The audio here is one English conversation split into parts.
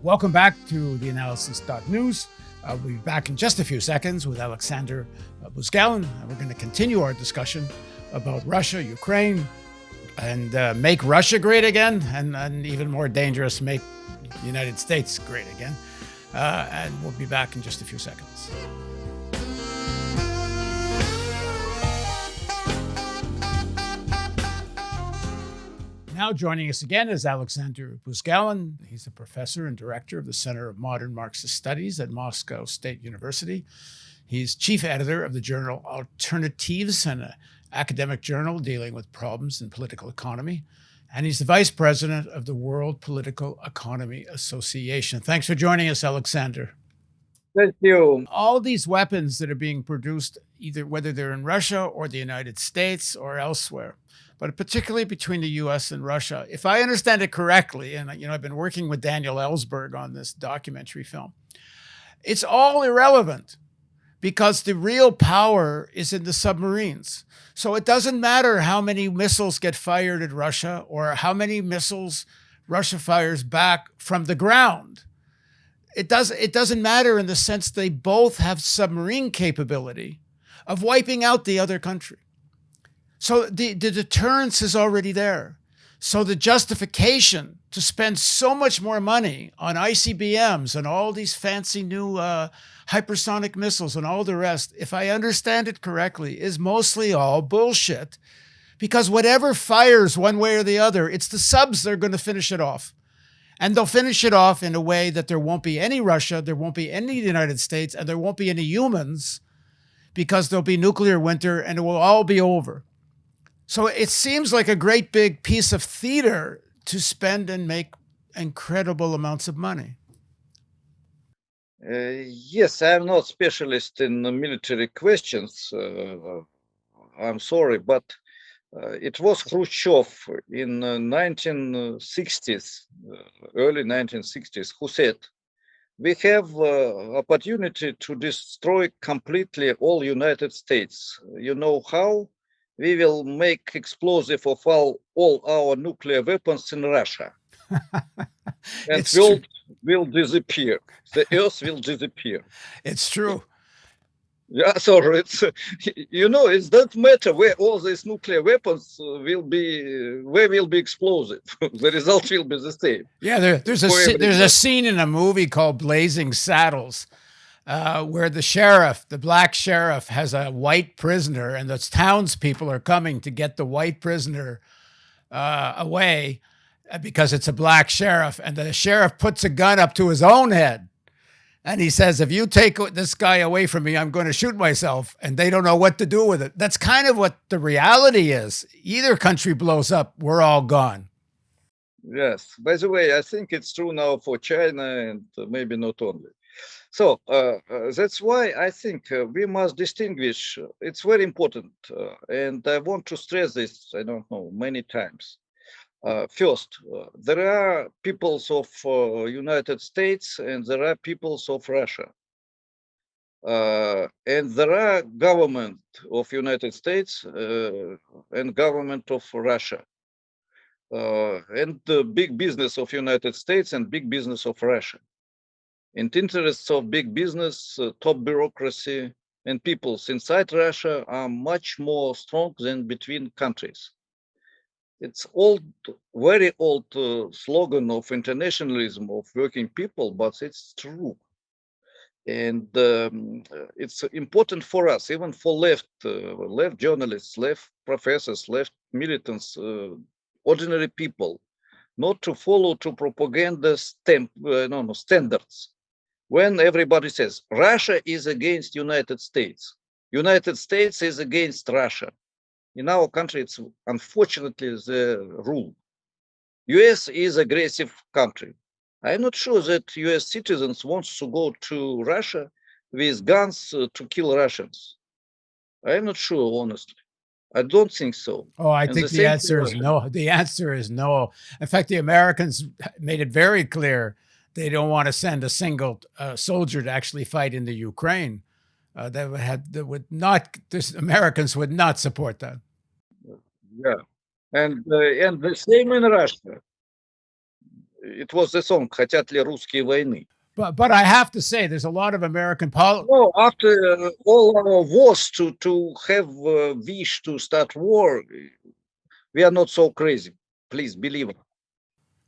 Welcome back to theAnalysis-news. We'll be back in just a few seconds with Aleksandr Buzgalin. And we're going to continue our discussion about Russia, Ukraine, and make Russia great again, and even more dangerous, make the United States great again. And we'll be back in just a few seconds. Now joining us again is Aleksandr Buzgalin. He's a professor and director of the Center of Modern Marxist Studies at Moscow State University. He's chief editor of the journal Alternatives, an academic journal dealing with problems in political economy. And he's the vice president of the World Political Economy Association. Thanks for joining us, Aleksandr. Thank you. All these weapons that are being produced, either whether they're in Russia or the United States or elsewhere, but particularly between the U.S. and Russia, if I understand it correctly, and I've been working with Daniel Ellsberg on this documentary film, it's all irrelevant because the real power is in the submarines. So it doesn't matter how many missiles get fired at Russia or how many missiles Russia fires back from the ground. It doesn't matter in the sense they both have submarine capability of wiping out the other country. So the deterrence is already there. So the justification to spend so much more money on ICBMs and all these fancy new hypersonic missiles and all the rest, if I understand it correctly, is mostly all bullshit. Because whatever fires one way or the other, it's the subs that are going to finish it off. And they'll finish it off in a way that there won't be any Russia, there won't be any United States, and there won't be any humans because there'll be nuclear winter and it will all be over. So it seems like a great big piece of theater to spend and make incredible amounts of money. Yes, I'm not specialist in military questions. I'm sorry, but it was Khrushchev in 1960s, early 1960s, who said, we have opportunity to destroy completely all United States. You know how? We will make explosive of all our nuclear weapons in Russia. And world will disappear. The earth will disappear. It's true. Yeah, sorry. It doesn't matter where all these nuclear weapons will be explosive. The result will be the same. Yeah, there's a scene in a movie called Blazing Saddles where the black sheriff has a white prisoner and the townspeople are coming to get the white prisoner away because it's a black sheriff. And the sheriff puts a gun up to his own head. And he says, if you take this guy away from me, I'm going to shoot myself. And they don't know what to do with it. That's kind of what the reality is. Either country blows up, we're all gone. Yes. By the way, I think it's true now for China and maybe not only. So that's why I think we must distinguish. It's very important. And I want to stress this, I don't know, many times. First, there are peoples of United States and there are peoples of Russia. And there are government of United States and government of Russia. And the big business of United States and big business of Russia. In interests of big business, top bureaucracy, and peoples inside Russia are much more strong than between countries. It's very old slogan of internationalism of working people, but it's true. And it's important for us, even for left journalists, left professors, left militants, ordinary people, not to follow to propaganda standards. When everybody says Russia is against United States is against Russia. In our country, it's unfortunately the rule. US is aggressive country. I'm not sure that US citizens want to go to Russia with guns to kill Russians. I'm not sure, honestly. I don't think so. Oh, I think the answer is no. The answer is no. In fact, the Americans made it very clear they don't want to send a single soldier to actually fight in the Ukraine. Americans would not support that. Yeah, and the same in Russia. it was the song "Хотят ли русские войны?" But I have to say, there's a lot of American No, after all our wars to have wish to start war, we are not so crazy. Please believe it.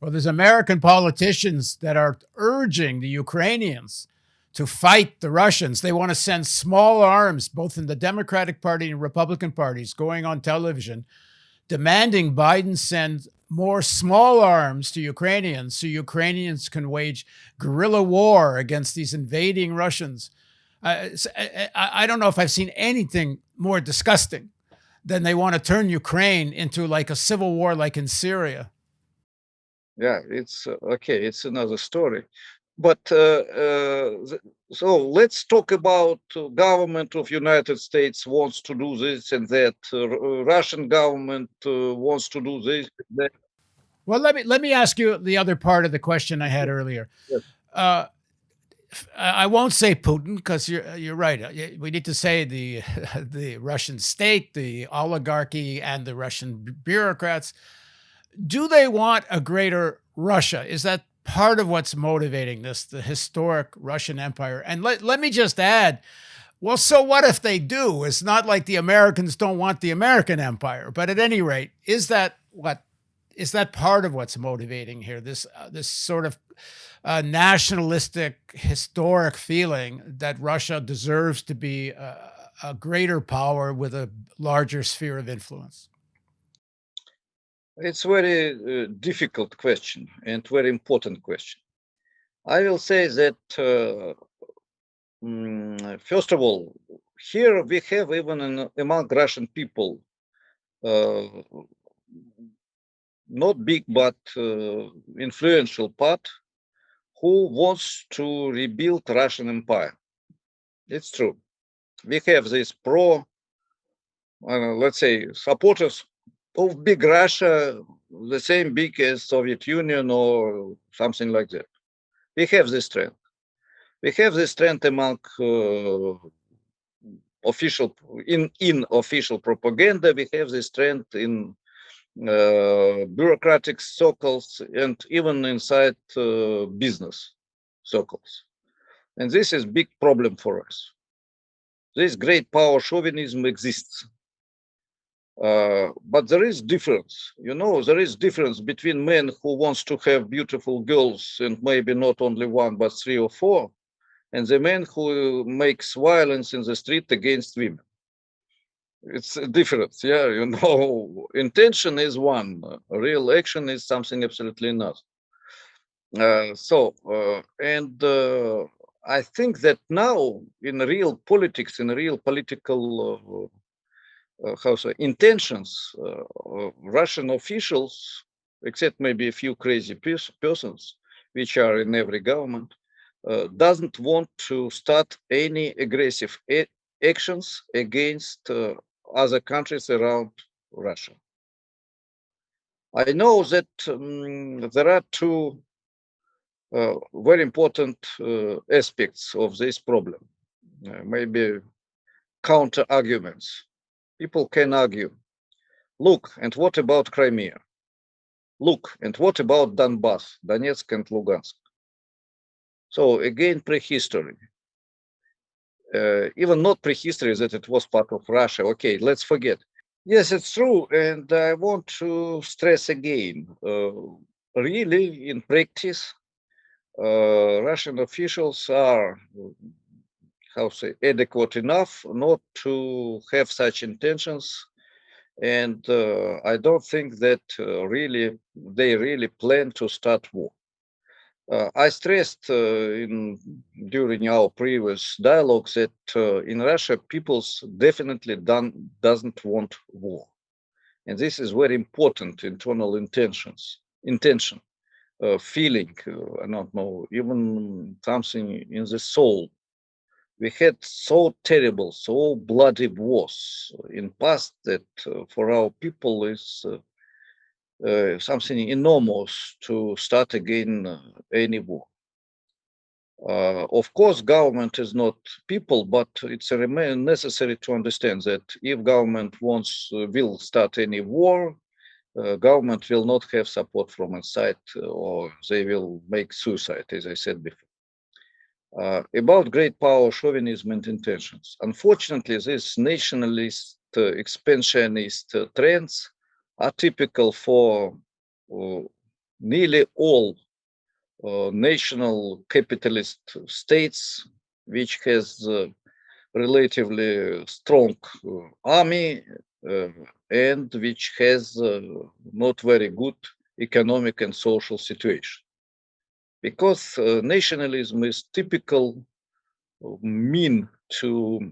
Well, there's American politicians that are urging the Ukrainians to fight the Russians. They want to send small arms, both in the Democratic Party and Republican parties, going on television, demanding Biden send more small arms to Ukrainians so Ukrainians can wage guerrilla war against these invading Russians. I don't know if I've seen anything more disgusting than they want to turn Ukraine into like a civil war like in Syria. Yeah, it's okay. It's another story. But so let's talk about government of United States wants to do this and that. Russian government wants to do this. That. Well, let me ask you the other part of the question I had earlier. Yes. I won't say Putin because you're right. We need to say the the Russian state, the oligarchy, and the Russian bureaucrats. Do they want a greater Russia? Is that part of what's motivating this, the historic Russian Empire? And let me just add, well, so what if they do? It's not like the Americans don't want the American empire. But at any rate, is that part of what's motivating here? This sort of nationalistic, historic feeling that Russia deserves to be a greater power with a larger sphere of influence? It's very difficult question and very important question. I will say that first of all, here we have even among Russian people, not big but influential part, who wants to rebuild Russian Empire. It's true. We have this let's say, supporters of big Russia, the same big as Soviet Union or something like that. We have this trend. We have this trend among official in official propaganda. We have this trend in bureaucratic circles and even inside business circles. And this is big problem for us. This great power chauvinism exists. But there is difference, there is difference between men who wants to have beautiful girls and maybe not only one, but 3 or 4, and the man who makes violence in the street against women. It's a difference, yeah, intention is one, real action is something absolutely another. I think that now in real politics, in real political intentions, Russian officials, except maybe a few crazy persons, which are in every government, doesn't want to start any aggressive actions against other countries around Russia. I know that there are two very important aspects of this problem, maybe counter arguments. People can argue, look, and what about Crimea? Look, and what about Donbas, Donetsk and Lugansk? So again, prehistory. Even not prehistory that it was part of Russia. Okay, let's forget. Yes, it's true. And I want to stress again, really in practice, Russian officials are, adequate enough not to have such intentions. And I don't think that they really plan to start war. I stressed during our previous dialogues that in Russia, people definitely doesn't want war. And this is very important internal intention, feeling, I don't know, even something in the soul. We had so terrible, so bloody wars in past that for our people is something enormous to start again any war. Of course, government is not people, but it's necessary to understand that if government will start any war, government will not have support from inside, or they will make suicide, as I said before. About great power, chauvinism, and intentions. Unfortunately, these nationalist, expansionist trends are typical for nearly all national capitalist states, which has relatively strong army and which has not very good economic and social situation. Because nationalism is typical mean to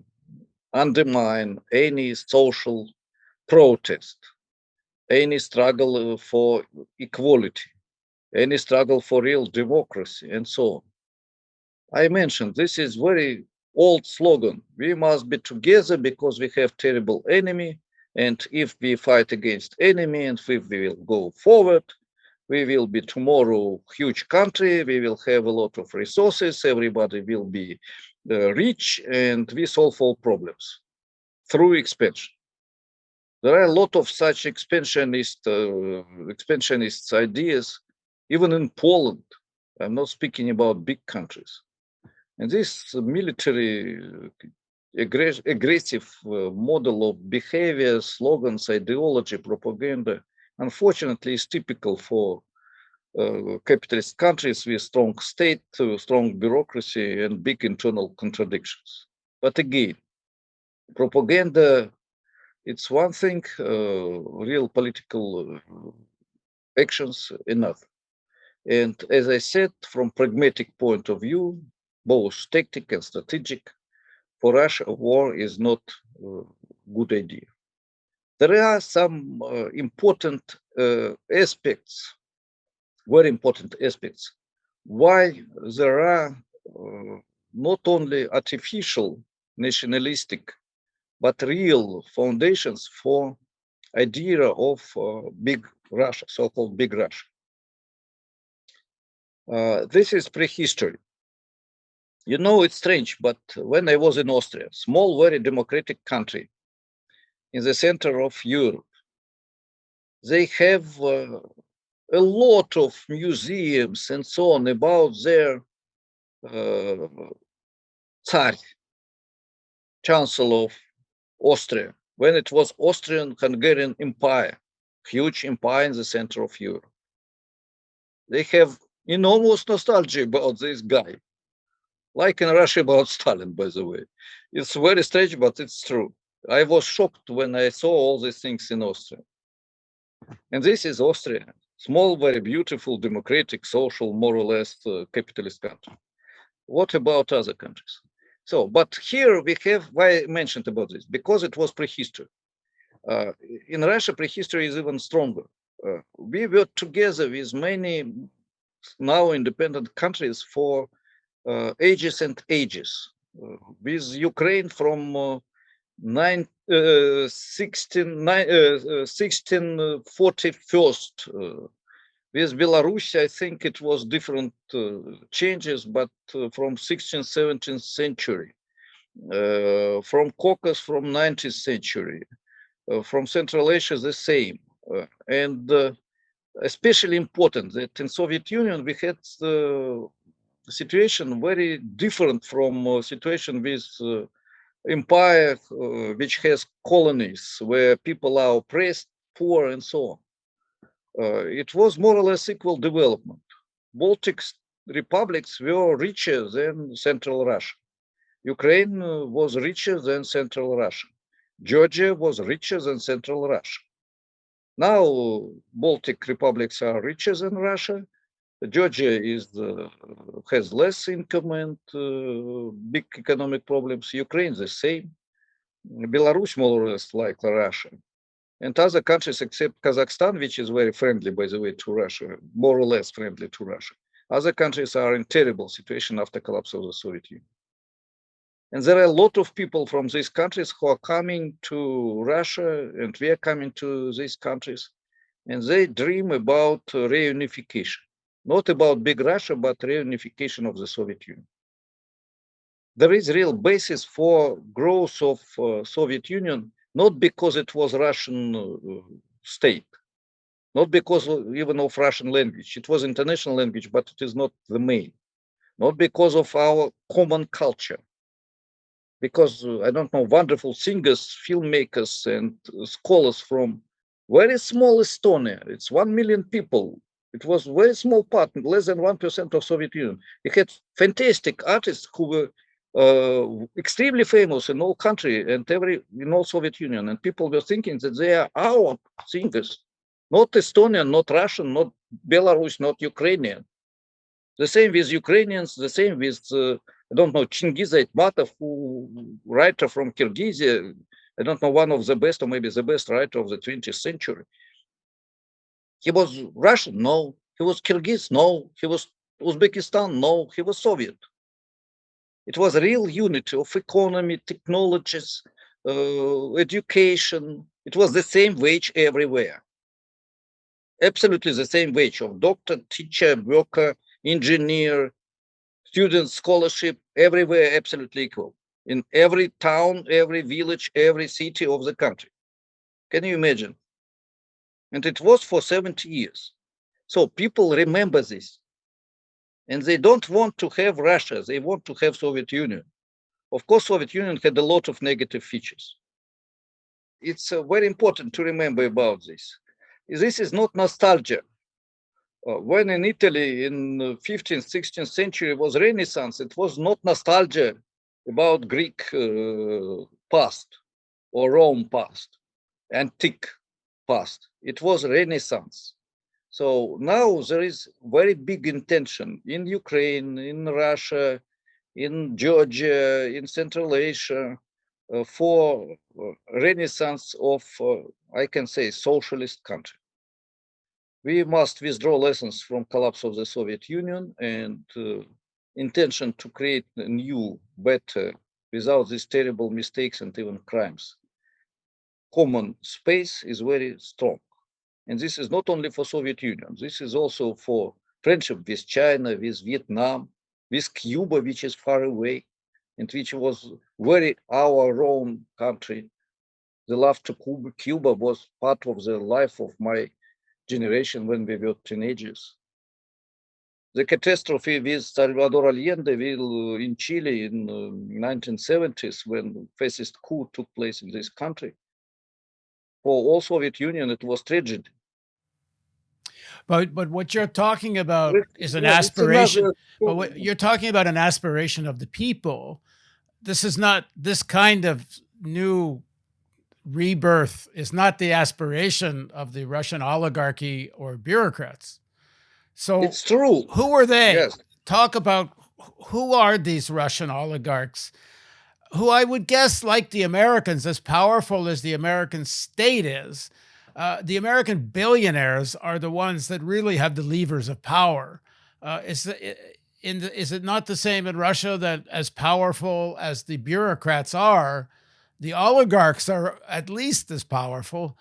undermine any social protest, any struggle for equality, any struggle for real democracy, and so on. I mentioned this is very old slogan. We must be together because we have terrible enemy, and if we fight against enemy and if we will go forward, we will be tomorrow huge country, we will have a lot of resources, everybody will be rich, and we solve all problems through expansion. There are a lot of such expansionist ideas, even in Poland. I'm not speaking about big countries. And this military aggressive model of behavior, slogans, ideology, propaganda, unfortunately, is typical for capitalist countries with strong state, strong bureaucracy, and big internal contradictions. But again, propaganda, it's one thing, real political actions another. And as I said, from pragmatic point of view, both tactic and strategic, for Russia, war is not a good idea. There are some important aspects, very important aspects, why there are not only artificial nationalistic, but real foundations for idea of big Russia, so-called big Russia. This is prehistory. You know, it's strange, but when I was in Austria, small, very democratic country in the center of Europe, they have a lot of museums and so on about their Tsar, Chancellor of Austria, when it was Austrian-Hungarian Empire, huge empire in the center of Europe. They have enormous nostalgia about this guy, like in Russia about Stalin, by the way. It's very strange, but it's true. I was shocked when I saw all these things in Austria. And this is Austria, small, very beautiful, democratic, social, more or less capitalist country. What about other countries? So, but here we have, why I mentioned about this, because it was prehistory. In Russia, prehistory is even stronger. We were together with many now independent countries for ages and ages. With Ukraine from 1641. With Belarus, I think it was different changes, but from 16th, 17th century. From Caucasus from 19th century. From Central Asia, the same. And especially important that in Soviet Union, we had the situation very different from situation with empire, which has colonies where people are oppressed, poor, and so on. It was more or less equal development. Baltic republics were richer than Central Russia. Ukraine was richer than Central Russia. Georgia was richer than Central Russia. Now, Baltic republics are richer than Russia. Georgia has less income and big economic problems. Ukraine the same. Belarus more or less like Russia. And other countries except Kazakhstan, which is very friendly, by the way, to Russia, more or less friendly to Russia. Other countries are in terrible situation after collapse of the Soviet Union. And there are a lot of people from these countries who are coming to Russia, and we are coming to these countries, and they dream about reunification. Not about big Russia, but reunification of the Soviet Union. There is real basis for growth of Soviet Union, not because it was Russian state, not because even of Russian language. It was international language, but it is not the main. Not because of our common culture. Because I don't know, wonderful singers, filmmakers, and scholars from very small Estonia. It's 1 million people. It was very small part, less than 1% of Soviet Union. We had fantastic artists who were extremely famous in all country and in all Soviet Union. And people were thinking that they are our singers, not Estonian, not Russian, not Belarus, not Ukrainian. The same with Ukrainians, the same with, I don't know, Chingiz Aytmatov, who writer from Kyrgyzia, I don't know, one of the best or maybe the best writer of the 20th century. He was Russian? No. He was Kyrgyz? No. He was Uzbekistan? No. He was Soviet. It was a real unity of economy, technologies, education. It was the same wage everywhere. Absolutely the same wage of doctor, teacher, worker, engineer, student scholarship, everywhere absolutely equal. In every town, every village, every city of the country. Can you imagine? And it was for 70 years. So people remember this. And they don't want to have Russia, they want to have Soviet Union. Of course, Soviet Union had a lot of negative features. It's very important to remember about this. This is not nostalgia. When in Italy in the 15th, 16th century was Renaissance, it was not nostalgia about Greek past or Rome past, antique past. It was Renaissance. So now there is very big intention in Ukraine, in Russia, in Georgia, in Central Asia, for Renaissance of, I can say, socialist country. We must withdraw lessons from collapse of the Soviet Union and intention to create a new, better, without these terrible mistakes and even crimes. Common space is very strong. And this is not only for Soviet Union, this is also for friendship with China, with Vietnam, with Cuba, which is far away, and which was very our own country. The love to Cuba was part of the life of my generation when we were teenagers. The catastrophe with Salvador Allende in Chile in 1970s when fascist coup took place in this country. For all Soviet Union, it was tragedy. But what you're talking about is an Yeah, it's aspiration. another. But what you're talking about an aspiration of the people. This is not this kind of new rebirth is not the aspiration of the Russian oligarchy or bureaucrats. So It's true. who are they? Yes. Talk about who are these Russian oligarchs who I would guess, like the Americans, as powerful as the American state is, the American billionaires are the ones that really have the levers of power. Is it not the same in Russia that as powerful as the bureaucrats are, the oligarchs are at least as powerful?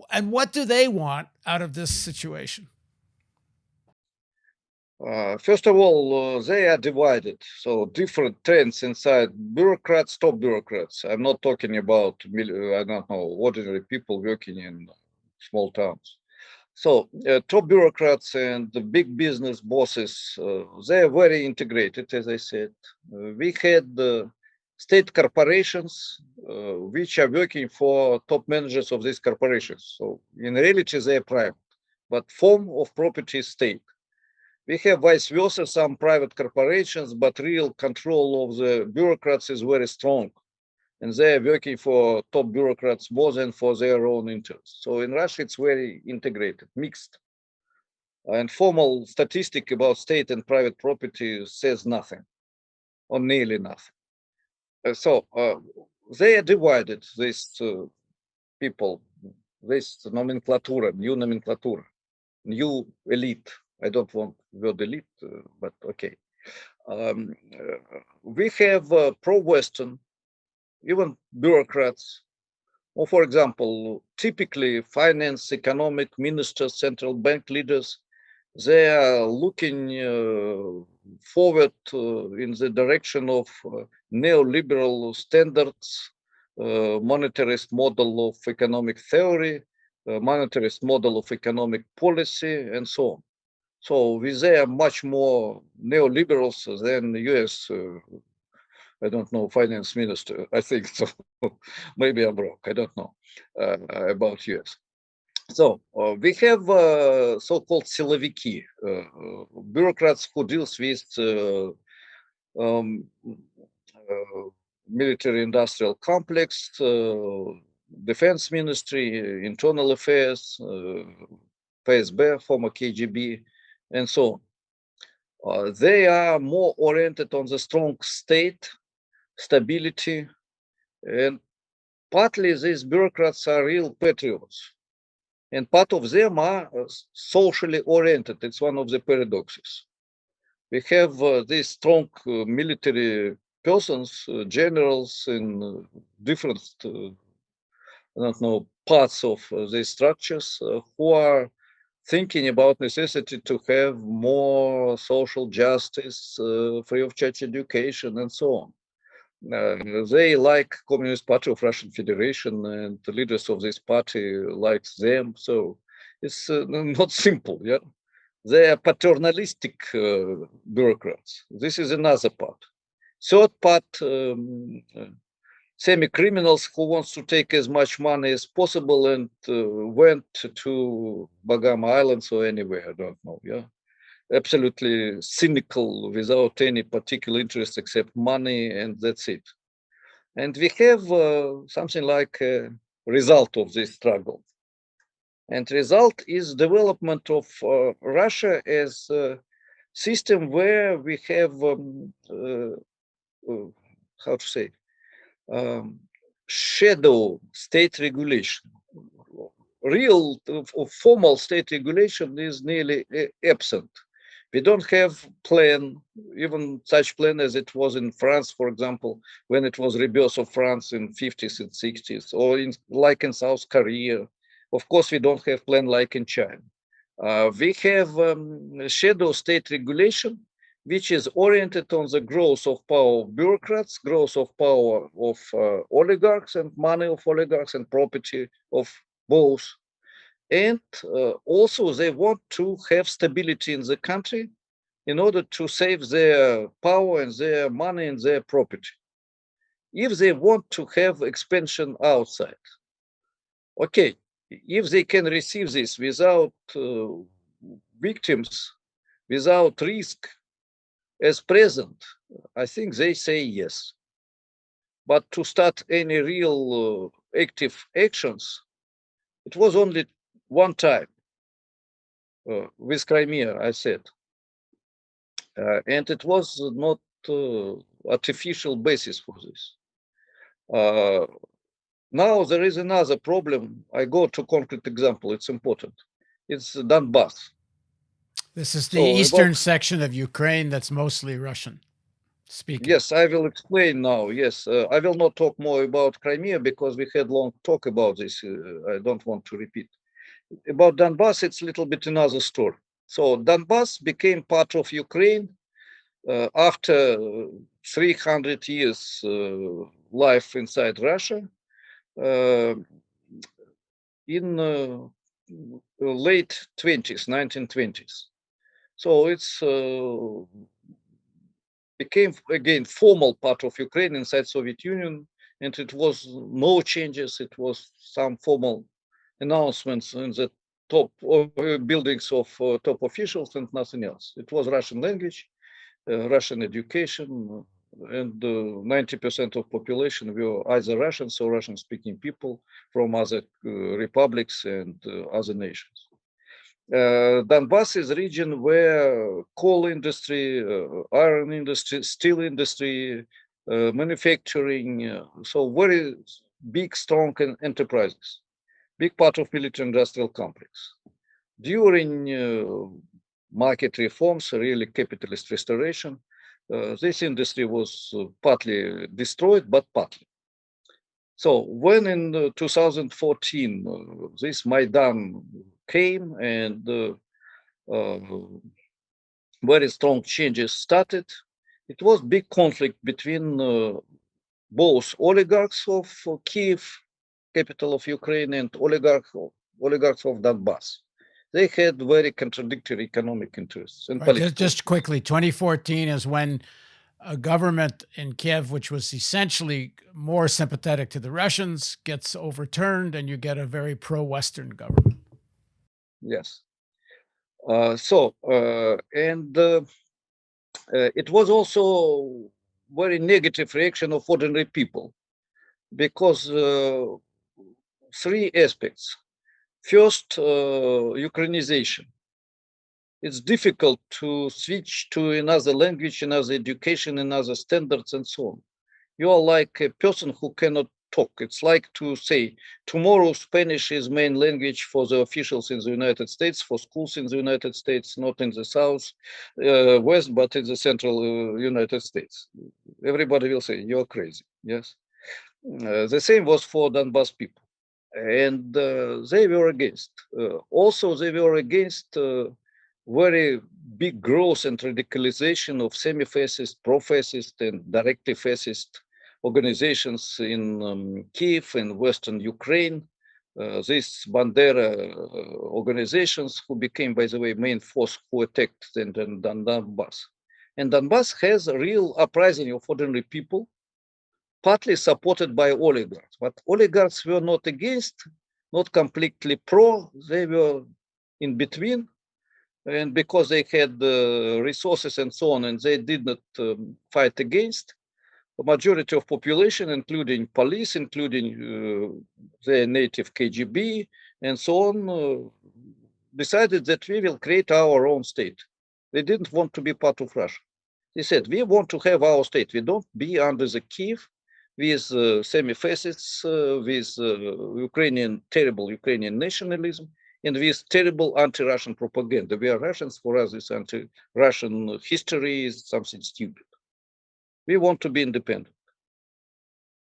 And what do they want out of this situation? First of all, they are divided. So different trends inside bureaucrats, top bureaucrats. I'm not talking about, I don't know, ordinary people working in small towns. So top bureaucrats and the big business bosses, they are very integrated, as I said. We had state corporations which are working for top managers of these corporations. So in reality, they are private, but form of property is state. We have vice versa, some private corporations, but real control of the bureaucrats is very strong. And they are working for top bureaucrats more than for their own interests. So in Russia, it's very integrated, mixed. And formal statistic about state and private property says nothing, or nearly nothing. So they are divided, these people, this nomenclatura, new elite. I don't want word elite, but okay. We have pro-Western, even bureaucrats, or for example, typically finance, economic ministers, central bank leaders, they are looking forward in the direction of neoliberal standards, monetarist model of economic theory, monetarist model of economic policy, and so on. So they are much more neoliberals than the US, I don't know, finance minister, I think so. Maybe I'm wrong, I don't know about US. So we have so-called siloviki, bureaucrats who deals with um, military-industrial complex, defense ministry, internal affairs, FSB, former KGB, and so on. They are more oriented on the strong state, stability, and partly these bureaucrats are real patriots. And part of them are socially oriented. It's one of the paradoxes. We have these strong military persons, generals in different, I don't know, parts of these structures who are thinking about necessity to have more social justice, free of charge education, and so on. They like Communist Party of Russian Federation, and the leaders of this party likes them. So it's not simple. Yeah, they are paternalistic bureaucrats. This is another part. Third part, semi-criminals who wants to take as much money as possible and went to Bagama Islands or anywhere, I don't know, yeah. Absolutely cynical, without any particular interest except money, and that's it. And we have something like a result of this struggle. And result is development of Russia as a system where we have, how to say, shadow state regulation. Real formal state regulation is nearly absent. We don't have plan, even such plan as it was in France, for example, when it was rebirth of France in 50s and 60s, or like in South Korea. Of course, we don't have plan like in China. We have shadow state regulation, which is oriented on the growth of power of bureaucrats, growth of power of oligarchs, and money of oligarchs, and property of both. And also they want to have stability in the country in order to save their power and their money and their property. If they want to have expansion outside, okay, if they can receive this without victims, without risk as present, I think they say yes. But to start any real active actions, it was only one time with Crimea, I said. And it was not artificial basis for this. Now there is another problem. I go to concrete example. It's important. It's Donbas. This is the So eastern section of Ukraine that's mostly Russian speaking. Yes, I will explain now. Yes, I will not talk more about Crimea because we had long talk about this. I don't want to repeat. About Donbas, it's a little bit another story. So Donbas became part of Ukraine after 300 years life inside Russia in late 20s, 1920s. So it's became again formal part of Ukraine inside Soviet Union, and it was no changes. It was some formal announcements in the top buildings of top officials and nothing else. It was Russian language, Russian education, and 90% of population were either Russians or Russian-speaking people from other republics and other nations. Donbas is a region where coal industry, iron industry, steel industry, manufacturing, so very big, strong enterprises, big part of military-industrial complex. During market reforms, really capitalist restoration, this industry was partly destroyed, but partly. So when in 2014 this Maidan came and very strong changes started, it was big conflict between both oligarchs of Kiev, capital of Ukraine, and oligarchs oligarchs of Donbas. They had very contradictory economic interests and Right, political. just quickly, 2014 is when a government in Kiev, which was essentially more sympathetic to the Russians, gets overturned, and you get a very pro-Western government. Yes. It was also very negative reaction of ordinary people because three aspects. First, Ukrainization. It's difficult to switch to another language, another education, another standards, and so on. You are like a person who cannot talk. It's like to say, tomorrow Spanish is main language for the officials in the United States, for schools in the United States, not in the South, West, but in the central United States. Everybody will say, you're crazy, yes? The same was for Donbas people. And they were against. Also, they were against very big growth and radicalization of semi-fascist, pro-fascist, and directly fascist organizations in Kiev and Western Ukraine. These Bandera organizations, who became, by the way, main force who attacked Donbas. And Donbas has a real uprising of ordinary people, partly supported by oligarchs. But oligarchs were not against, not completely pro, they were in between. And because they had resources and so on, and they did not fight against, the majority of population, including police, including the native KGB, and so on, decided that we will create our own state. They didn't want to be part of Russia. They said, we want to have our state. We don't be under the Kiev with semi-fascists, with terrible Ukrainian nationalism, and with terrible anti-Russian propaganda. We are Russians, for us this anti-Russian history is something stupid. We want to be independent.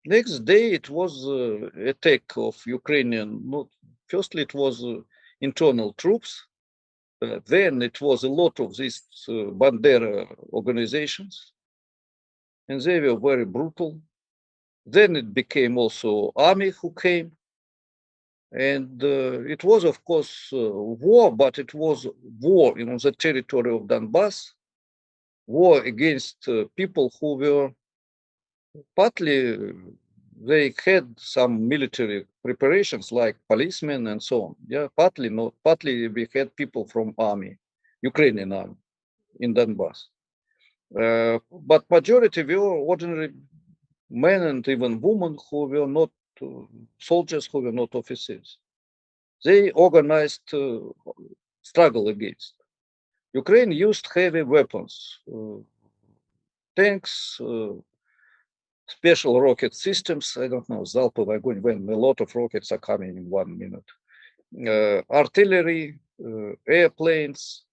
Next day, it was attack of Ukrainian, firstly it was internal troops, then it was a lot of these Bandera organizations, and they were very brutal. Then it became also army who came. And it was, of course, war, but it was war on the territory of Donbas, war against people who were partly, they had some military preparations like policemen and so on. Yeah, partly not, partly we had people from army, Ukrainian army in Donbas. But majority were ordinary men and even women who were not soldiers, who were not officers. They organized struggle against. Ukraine used heavy weapons, tanks, special rocket systems. I don't know, залповый огонь, when a lot of rockets are coming in 1 minute. Artillery, airplanes,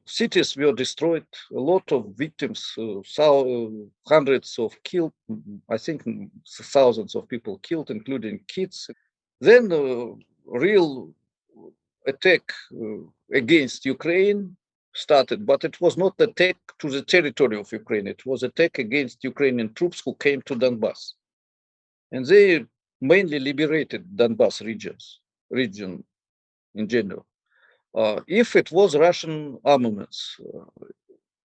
cities were destroyed, a lot of victims, hundreds of killed, I think thousands of people killed, including kids. Then real attack against Ukraine started, but it was not attack to the territory of Ukraine. It was attack against Ukrainian troops who came to Donbas. And they mainly liberated Donbas region in general. If it was Russian armaments,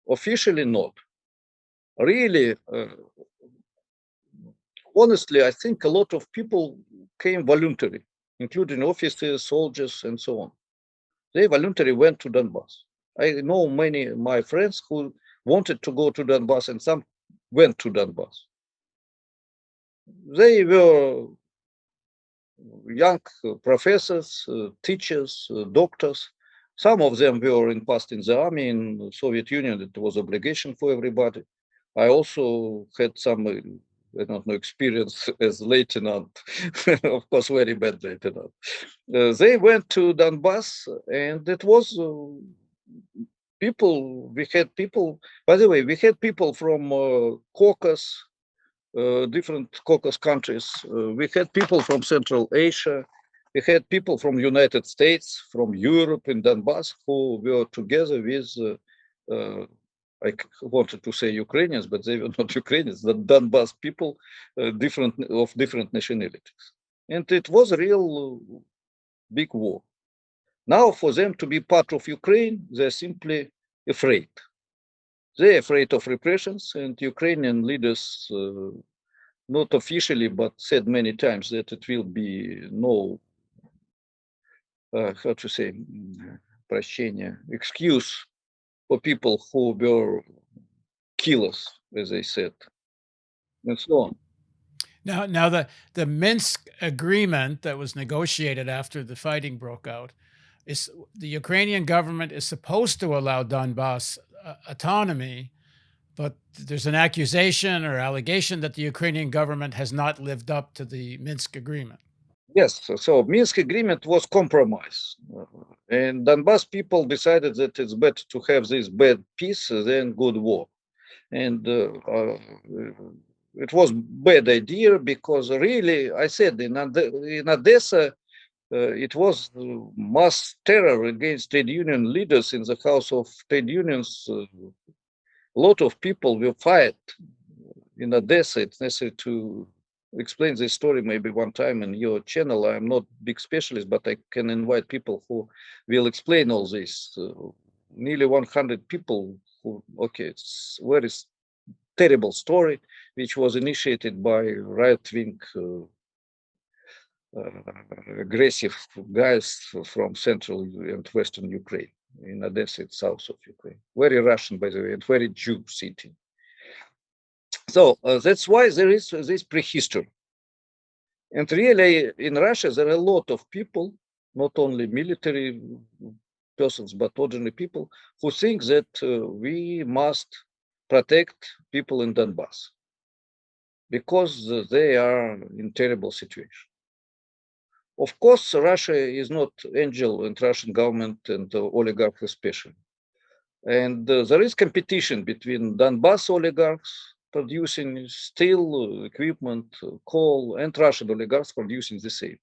officially not. Really, honestly, I think a lot of people came voluntarily, including officers, soldiers, and so on. They voluntarily went to Donbas. I know many of my friends who wanted to go to Donbas, and some went to Donbas. They were young professors, teachers, doctors. Some of them were in past in the army in the Soviet Union. It was obligation for everybody. I also had some, I don't know, experience as lieutenant, of course, very bad lieutenant. They went to Donbas, and it was people. We had people. By the way, we had people from Caucasus, different Caucasus countries. We had people from Central Asia. We had people from United States, from Europe in Donbas, who were together with, I wanted to say Ukrainians, but they were not Ukrainians, the Donbas people, different nationalities. And it was real big war. Now, for them to be part of Ukraine, they're simply afraid. They're afraid of repressions, and Ukrainian leaders, not officially, but said many times that it will be no, how to say, прощения, excuse for people who were killers, as they said, and so on. Now the Minsk Agreement that was negotiated after the fighting broke out is the Ukrainian government is supposed to allow Donbas autonomy, but there's an accusation or allegation that the Ukrainian government has not lived up to the Minsk Agreement. Yes, so Minsk Agreement was compromise, and Donbas people decided that it's better to have this bad peace than good war, and it was bad idea because really, I said in Odessa, it was mass terror against trade union leaders in the House of Trade Unions. A lot of people were fired in Odessa. It's necessary to explain this story maybe one time in your channel. I'm not big specialist, but I can invite people who will explain all this. Nearly 100 people who, okay, it's very terrible story, which was initiated by right-wing aggressive guys from central and western Ukraine, in Odessa, it's south of Ukraine. Very Russian, by the way, and very Jew city. So that's why there is this prehistory. And really, in Russia, there are a lot of people, not only military persons, but ordinary people, who think that we must protect people in Donbas because they are in terrible situation. Of course, Russia is not angel, and Russian government and oligarchs especially. And there is competition between Donbas oligarchs producing steel, equipment, coal, and Russian oligarchs producing the same.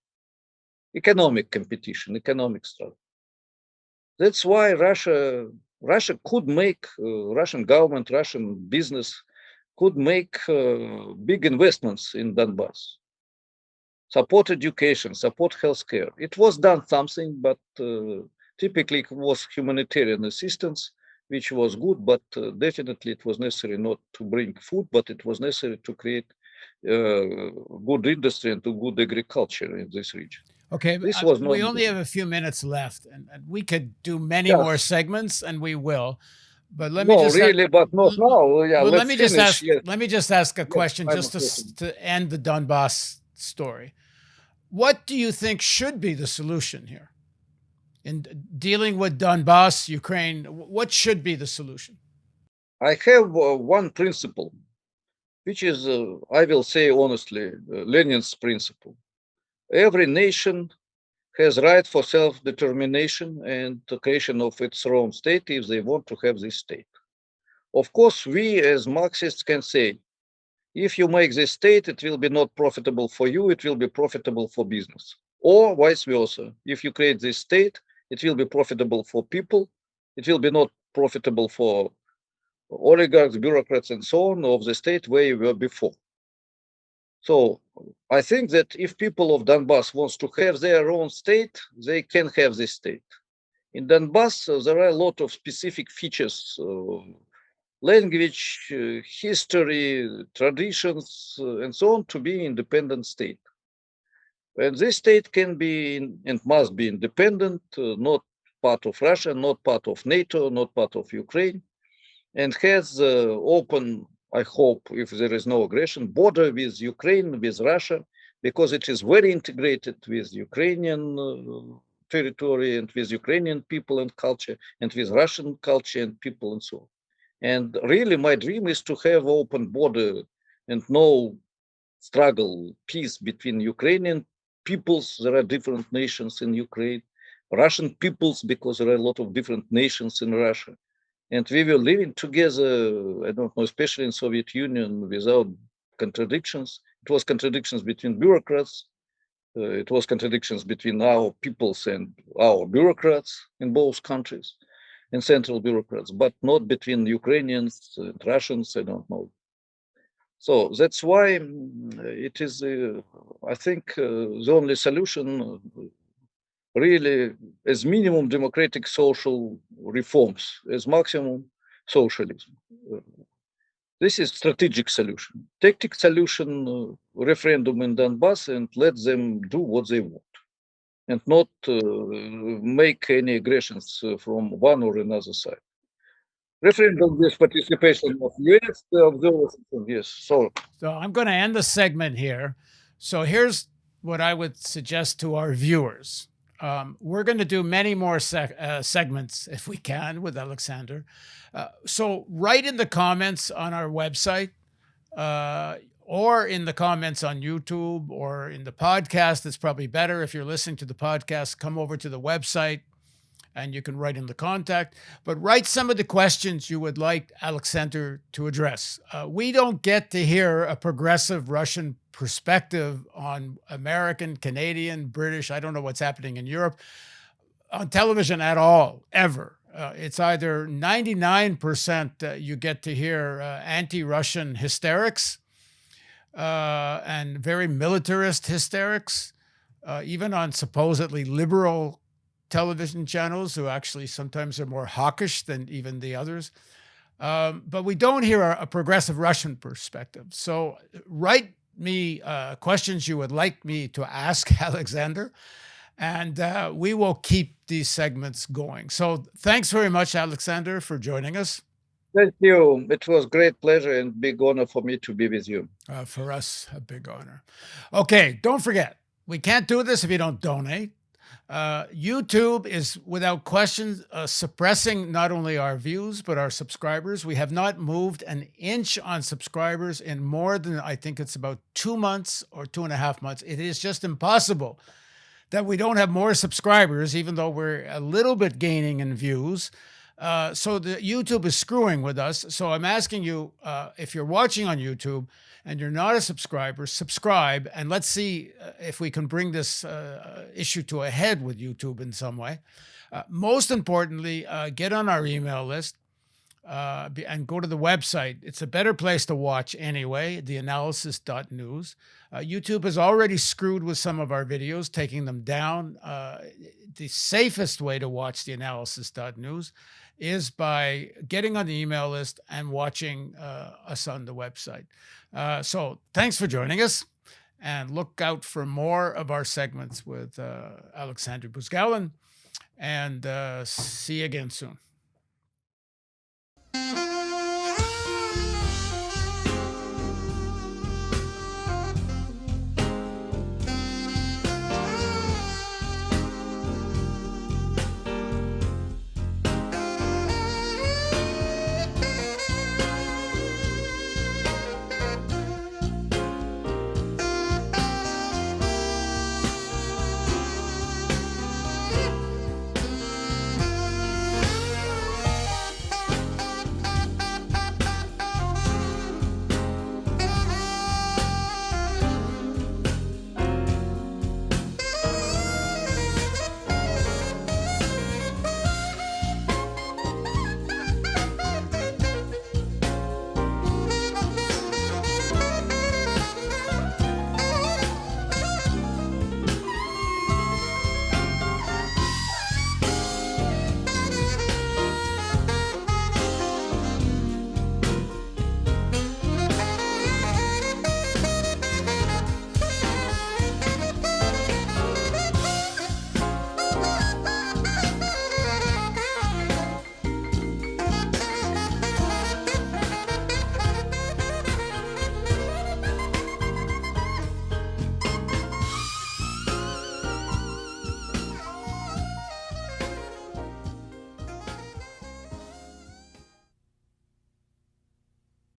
Economic competition, economic struggle. That's why Russia could make, Russian government, Russian business could make big investments in Donbas. Support education, support healthcare. It was done something, but typically it was humanitarian assistance, which was good, but definitely it was necessary not to bring food, but it was necessary to create good industry and to good agriculture in this region. Okay, This was not we only done. have a few minutes left, and we could do many more Yes. segments, and we will. But let me No, just a- really, but not now. Yeah, well, let's finish. Yes, let me just ask a yes, question I'm just listening. to end the Donbass story. What do you think should be the solution here in dealing with Donbass, Ukraine? What should be the solution? I have one principle, which is, I will say honestly, Lenin's principle. Every nation has right for self-determination and the creation of its own state if they want to have this state. Of course, we as Marxists can say, if you make this state, it will be not profitable for you, it will be profitable for business. Or vice versa. If you create this state, it will be profitable for people, it will be not profitable for oligarchs, bureaucrats, and so on of the state where you were before. So I think that if people of Donbas wants to have their own state, they can have this state. In Donbas, there are a lot of specific features, language, history, traditions, and so on, to be independent state. And this state can be and must be independent, not part of Russia, not part of NATO, not part of Ukraine, and has open, I hope, if there is no aggression, border with Ukraine, with Russia, because it is very integrated with Ukrainian territory and with Ukrainian people and culture and with Russian culture and people and so on. And really, my dream is to have open border and no struggle, peace between Ukrainian peoples. There are different nations in Ukraine, Russian peoples, because there are a lot of different nations in Russia. And we were living together, I don't know, especially in Soviet Union, without contradictions. It was contradictions between bureaucrats. It was contradictions between our peoples and our bureaucrats in both countries, and central bureaucrats, but not between Ukrainians and Russians, I don't know. So that's why it is, I think, the only solution really, as minimum, democratic social reforms, as maximum, socialism. This is strategic solution. Tactic solution, referendum in Donbas and let them do what they want and not make any aggressions from one or another side. Referendum with participation of US observers. Yes, so So I'm going to end the segment here. So here's what I would suggest to our viewers. We're going to do many more segments if we can with Aleksandr. So write in the comments on our website or in the comments on YouTube or in the podcast. It's probably better if you're listening to the podcast, come over to the website and you can write in the contact, but write some of the questions you would like Aleksandr to address. We don't get to hear a progressive Russian perspective on American, Canadian, British, I don't know what's happening in Europe, on television at all, ever. It's either 99% you get to hear anti-Russian hysterics and very militarist hysterics, even on supposedly liberal television channels who actually sometimes are more hawkish than even the others. But we don't hear a progressive Russian perspective. So write me questions you would like me to ask Aleksandr, and we will keep these segments going. So thanks very much, Aleksandr, for joining us. thank you. It was great pleasure and big honor for me to be with you. For us, a big honor. Okay, don't forget, we can't do this if you don't donate. YouTube is without question suppressing not only our views, but our subscribers. We have not moved an inch on subscribers in more than, I think it's about 2 months or 2.5 months. It is just impossible that we don't have more subscribers, even though we're a little bit gaining in views. So the YouTube is screwing with us. So I'm asking you, if you're watching on YouTube and you're not a subscriber, subscribe, and let's see if we can bring this issue to a head with YouTube in some way. Most importantly, get on our email list and go to the website. It's a better place to watch anyway, theAnalysis.news. YouTube has already screwed with some of our videos, taking them down. The safest way to watch theAnalysis.news is by getting on the email list and watching us on the website. So thanks for joining us, and look out for more of our segments with Aleksandr Buzgalin, and see you again soon.